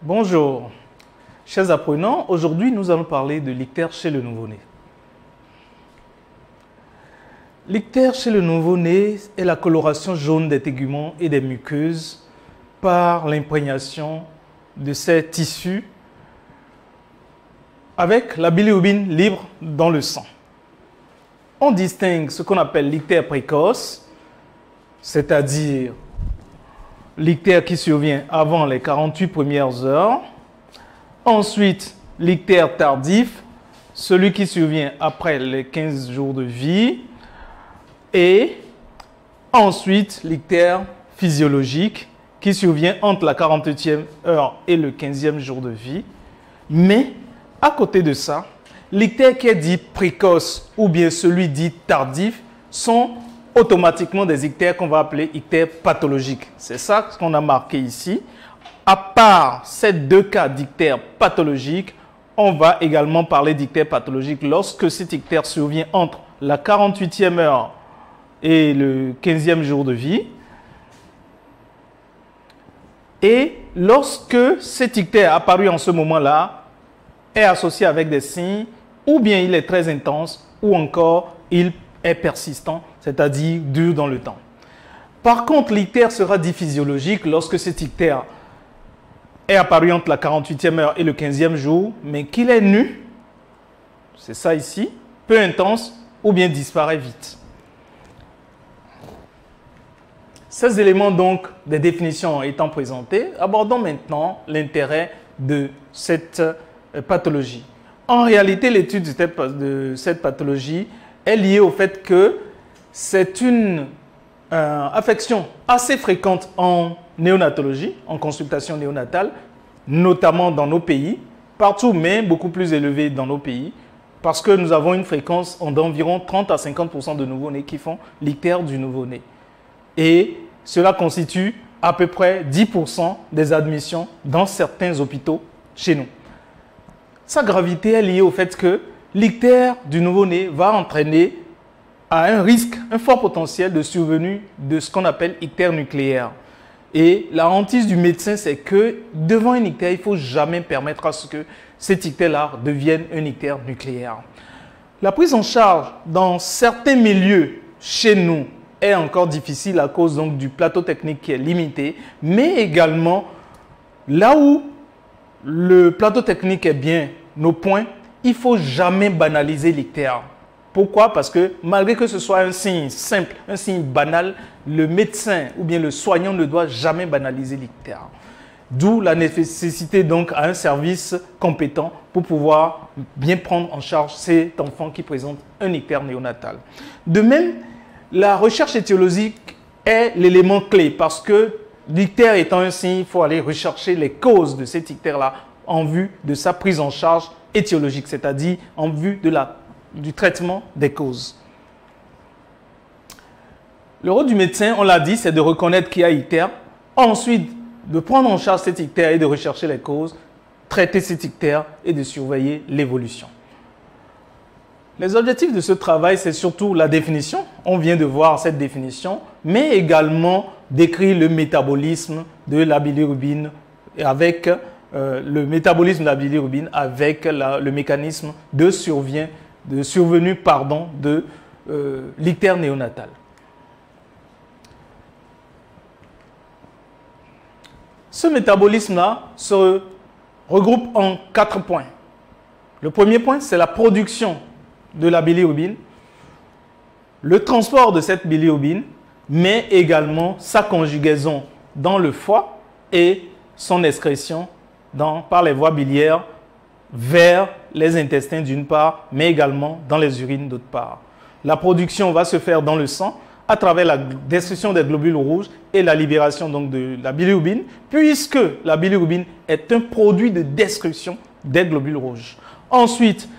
Bonjour, chers apprenants. Aujourd'hui, nous allons parler de l'ictère chez le nouveau-né. L'ictère chez le nouveau-né est la coloration jaune des téguments et des muqueuses par l'imprégnation de ces tissus avec la bilirubine libre dans le sang. On distingue ce qu'on appelle l'ictère précoce, c'est-à-dire l'ictère qui survient avant les 48 premières heures. Ensuite, l'ictère tardif, celui qui survient après les 15 jours de vie. Et ensuite, l'ictère physiologique qui survient entre la 48e heure et le 15e jour de vie. Mais à côté de ça, l'ictère qui est dit précoce ou bien celui dit tardif sont automatiquement des ictères qu'on va appeler ictères pathologiques. C'est ça ce qu'on a marqué ici. À part ces deux cas d'ictères pathologiques, on va également parler d'ictères pathologiques lorsque cet ictère survient entre la 48e heure et le 15e jour de vie. Et lorsque cet ictère apparu en ce moment-là est associé avec des signes, ou bien il est très intense, ou encore il est persistant, c'est-à-dire dur dans le temps. Par contre, l'ictère sera dit physiologique lorsque cet ictère est apparu entre la 48e heure et le 15e jour, mais qu'il est nu, c'est ça ici, peu intense, ou bien disparaît vite. Ces éléments donc des définitions étant présentés, abordons maintenant l'intérêt de cette pathologie. En réalité, l'étude de cette pathologie est liée au fait que c'est une affection assez fréquente en néonatologie, en consultation néonatale, notamment dans nos pays, partout, mais beaucoup plus élevée dans nos pays, parce que nous avons une fréquence d'environ 30 à 50% de nouveau-nés qui font l'ictère du nouveau-né. Et cela constitue à peu près 10% des admissions dans certains hôpitaux chez nous. Sa gravité est liée au fait que l'ictère du nouveau-né va entraîner à un risque, un fort potentiel de survenue de ce qu'on appelle ictère nucléaire. Et la hantise du médecin, c'est que devant un ictère, il ne faut jamais permettre à ce que cet ictère-là devienne un ictère nucléaire. La prise en charge dans certains milieux chez nous est encore difficile à cause donc du plateau technique qui est limité, mais également là où le plateau technique est bien au point, il ne faut jamais banaliser l'ictère. Pourquoi? Parce que malgré que ce soit un signe simple, un signe banal, le médecin ou bien le soignant ne doit jamais banaliser l'ictère. D'où la nécessité donc à un service compétent pour pouvoir bien prendre en charge cet enfant qui présente un ictère néonatal. De même, la recherche étiologique est l'élément clé parce que l'ictère étant un signe, il faut aller rechercher les causes de cet ictère-là en vue de sa prise en charge étiologique, c'est-à-dire en vue du traitement des causes. Le rôle du médecin, on l'a dit, c'est de reconnaître qu'il y a ictère, ensuite de prendre en charge cet ictère et de rechercher les causes, traiter cet ictère et de surveiller l'évolution. Les objectifs de ce travail, c'est surtout la définition. On vient de voir cette définition, mais également décrire le métabolisme de la bilirubine avec le mécanisme de survenue de l'ictère néonatal. Ce métabolisme-là se regroupe en 4 points. Le premier point, c'est la production de la bilirubine, le transport de cette bilirubine, mais également sa conjugaison dans le foie et son excrétion par les voies biliaires vers les intestins d'une part, mais également dans les urines d'autre part. La production va se faire dans le sang à travers la destruction des globules rouges et la libération donc de la bilirubine, puisque la bilirubine est un produit de destruction des globules rouges. Ensuite,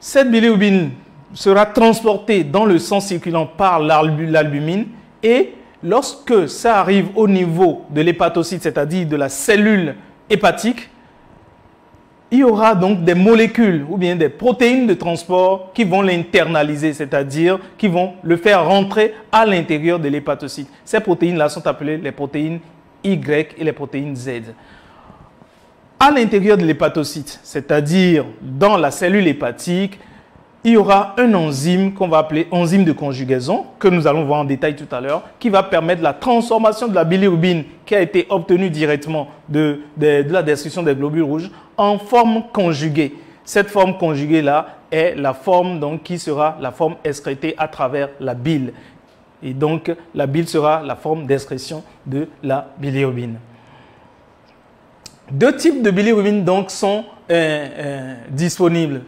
cette bilirubine sera transportée dans le sang circulant par l'albumine et lorsque ça arrive au niveau de l'hépatocyte, c'est-à-dire de la cellule hépatique, il y aura donc des molécules ou bien des protéines de transport qui vont l'internaliser, c'est-à-dire qui vont le faire rentrer à l'intérieur de l'hépatocyte. Ces protéines-là sont appelées les protéines Y et les protéines Z. À l'intérieur de l'hépatocyte, c'est-à-dire dans la cellule hépatique, il y aura un enzyme qu'on va appeler enzyme de conjugaison, que nous allons voir en détail tout à l'heure, qui va permettre la transformation de la bilirubine qui a été obtenue directement de la destruction des globules rouges en forme conjuguée. Cette forme conjuguée-là est la forme donc, qui sera la forme excrétée à travers la bile. Et donc, la bile sera la forme d'excrétion de la bilirubine. Deux types de bilirubine donc sont disponibles.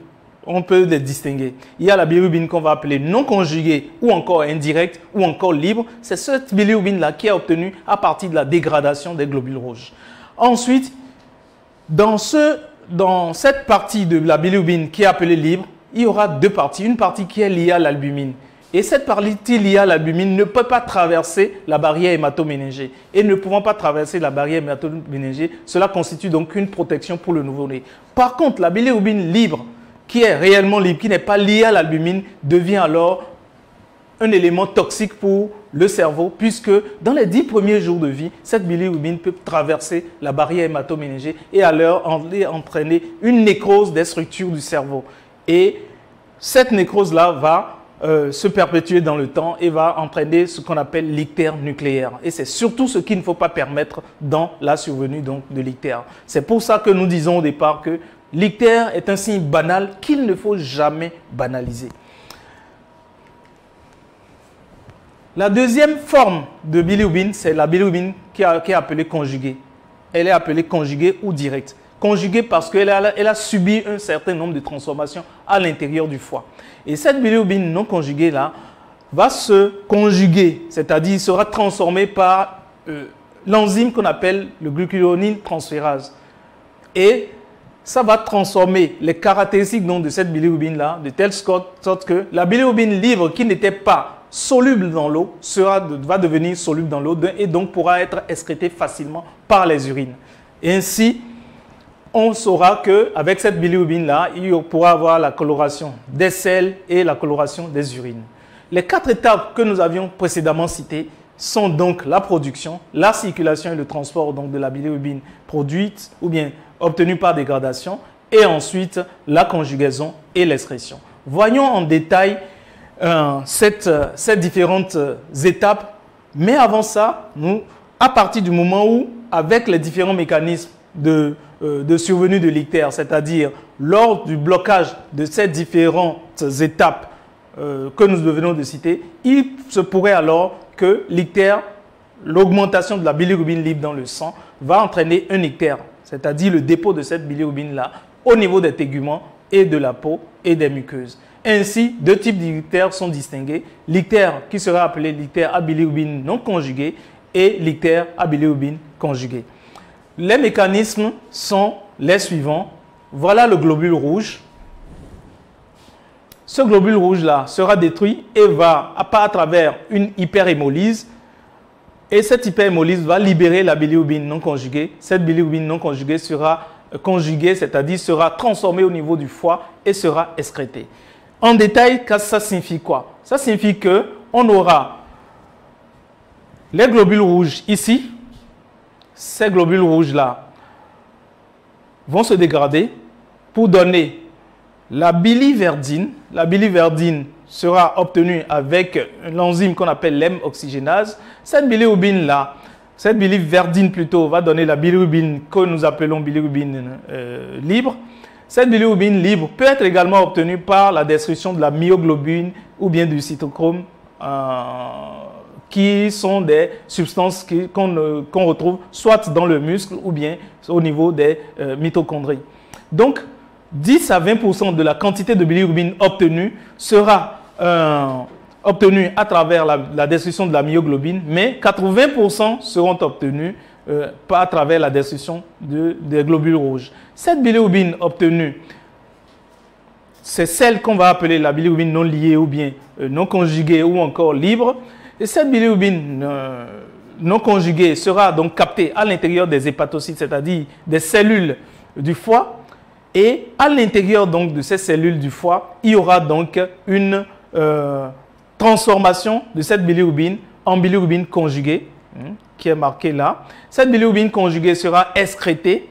On peut les distinguer. Il y a la bilirubine qu'on va appeler non conjuguée ou encore indirecte ou encore libre. C'est cette bilirubine-là qui est obtenue à partir de la dégradation des globules rouges. Ensuite, dans cette partie de la bilirubine qui est appelée libre, il y aura deux parties. Une partie qui est liée à l'albumine. Et cette partie liée à l'albumine ne peut pas traverser la barrière hémato-méningée. Et ne pouvant pas traverser la barrière hémato-méningée, cela constitue donc une protection pour le nouveau-né. Par contre, la bilirubine libre, qui est réellement libre, qui n'est pas liée à l'albumine, devient alors un élément toxique pour le cerveau, puisque dans les 10 premiers jours de vie, cette bilirubine peut traverser la barrière hémato-méningée et alors entraîner une nécrose des structures du cerveau. Et cette nécrose-là va se perpétuer dans le temps et va entraîner ce qu'on appelle l'ictère nucléaire. Et c'est surtout ce qu'il ne faut pas permettre dans la survenue donc, de l'ictère. C'est pour ça que nous disons au départ que l'ictère est un signe banal qu'il ne faut jamais banaliser. La deuxième forme de bilirubine, c'est la bilirubine qui est appelée conjuguée. Elle est appelée conjuguée ou directe. Conjuguée parce qu'elle a subi un certain nombre de transformations à l'intérieur du foie. Et cette bilirubine non conjuguée-là va se conjuguer, c'est-à-dire sera transformée par l'enzyme qu'on appelle le glucuronide transférase. Et ça va transformer les caractéristiques donc, de cette bilirubine-là, de telle sorte que la bilirubine libre qui n'était pas soluble dans l'eau va devenir soluble dans l'eau et donc pourra être excrétée facilement par les urines. Et ainsi, on saura qu'avec cette bilirubine-là, il pourra avoir la coloration des selles et la coloration des urines. Les 4 étapes que nous avions précédemment citées sont donc la production, la circulation et le transport donc, de la bilirubine produite ou bien obtenue par dégradation et ensuite la conjugaison et l'excrétion. Voyons en détail ces différentes étapes, mais avant ça, à partir du moment où, avec les différents mécanismes de survenue de l'ictère, c'est-à-dire lors du blocage de ces différentes étapes que nous venons de citer, il se pourrait alors que l'ictère, l'augmentation de la bilirubine libre dans le sang, va entraîner un ictère, c'est-à-dire le dépôt de cette bilirubine-là au niveau des téguments et de la peau et des muqueuses. Ainsi, deux types d'ictères sont distingués, l'ictère qui sera appelé l'ictère à bilirubine non conjuguée et l'ictère à bilirubine conjuguée. Les mécanismes sont les suivants. Voilà le globule rouge. Ce globule rouge-là sera détruit et va, à travers une hyperhémolyse. Et cette hyperhémolyse va libérer la bilirubine non conjuguée. Cette bilirubine non conjuguée sera conjuguée, c'est-à-dire sera transformée au niveau du foie et sera excrétée. En détail, ça signifie quoi? Ça signifie qu'on aura les globules rouges ici. Ces globules rouges-là vont se dégrader pour donner la biliverdine. La biliverdine sera obtenue avec l'enzyme qu'on appelle l'hème-oxygénase. Cette bilirubine-là, cette biliverdine plutôt, va donner la bilirubine que nous appelons bilirubine libre. Cette bilirubine libre peut être également obtenue par la destruction de la myoglobine ou bien du cytochrome qui sont des substances qu'on retrouve soit dans le muscle ou bien au niveau des mitochondries. Donc, 10 à 20% de la quantité de bilirubine obtenue sera obtenue à travers la destruction de la myoglobine, mais 80% seront obtenus à travers la destruction des globules rouges. Cette bilirubine obtenue, c'est celle qu'on va appeler la bilirubine non liée ou bien non conjuguée ou encore libre. Et cette bilirubine non conjuguée sera donc captée à l'intérieur des hépatocytes, c'est-à-dire des cellules du foie. Et à l'intérieur donc de ces cellules du foie, il y aura donc une transformation de cette bilirubine en bilirubine conjuguée, qui est marquée là. Cette bilirubine conjuguée sera excrétée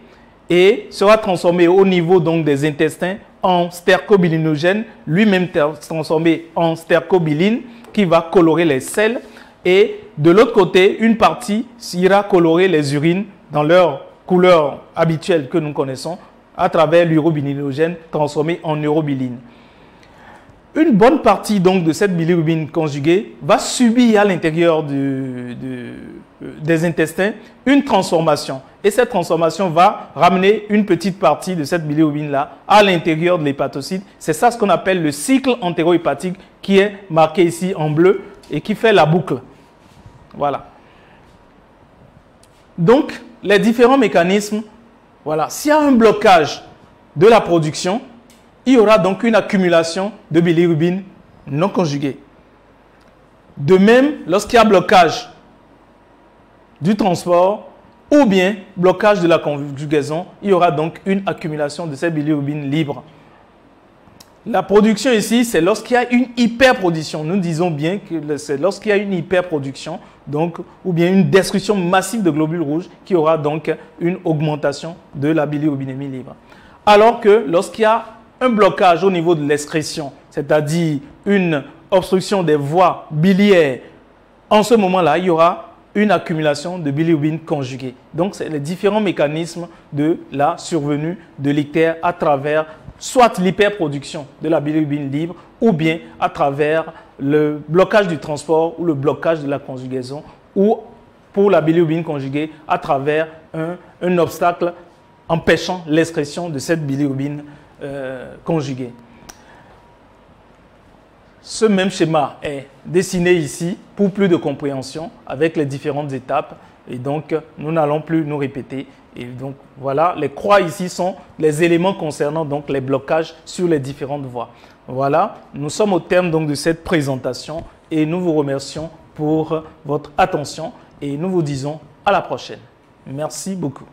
et sera transformé au niveau donc des intestins en stercobilinogène, lui-même transformé en stercobiline qui va colorer les selles. Et de l'autre côté, une partie ira colorer les urines dans leur couleur habituelle que nous connaissons à travers l'urobilinogène transformé en urobiline. Une bonne partie donc de cette bilirubine conjuguée va subir à l'intérieur des intestins une transformation. Et cette transformation va ramener une petite partie de cette bilirubine-là à l'intérieur de l'hépatocyte. C'est ça ce qu'on appelle le cycle entérohépatique qui est marqué ici en bleu et qui fait la boucle. Voilà. Donc, les différents mécanismes, voilà. S'il y a un blocage de la production, il y aura donc une accumulation de bilirubine non conjuguée. De même, lorsqu'il y a blocage du transport ou bien blocage de la conjugaison, il y aura donc une accumulation de ces bilirubines libres. La production ici, c'est lorsqu'il y a une hyperproduction. Nous disons bien que c'est lorsqu'il y a une hyperproduction, donc, ou bien une destruction massive de globules rouges, qui aura donc une augmentation de la bilirubinémie libre. Alors que lorsqu'il y a un blocage au niveau de l'excrétion, c'est-à-dire une obstruction des voies biliaires, en ce moment-là, il y aura une accumulation de bilirubine conjuguée. Donc, c'est les différents mécanismes de la survenue de l'ictère à travers soit l'hyperproduction de la bilirubine libre ou bien à travers le blocage du transport ou le blocage de la conjugaison ou pour la bilirubine conjuguée à travers un obstacle empêchant l'excrétion de cette bilirubine conjuguée. Ce même schéma est dessiné ici pour plus de compréhension avec les différentes étapes et donc nous n'allons plus nous répéter. Et donc voilà, les croix ici sont les éléments concernant donc les blocages sur les différentes voies. Voilà, nous sommes au terme donc de cette présentation et nous vous remercions pour votre attention et nous vous disons à la prochaine. Merci beaucoup.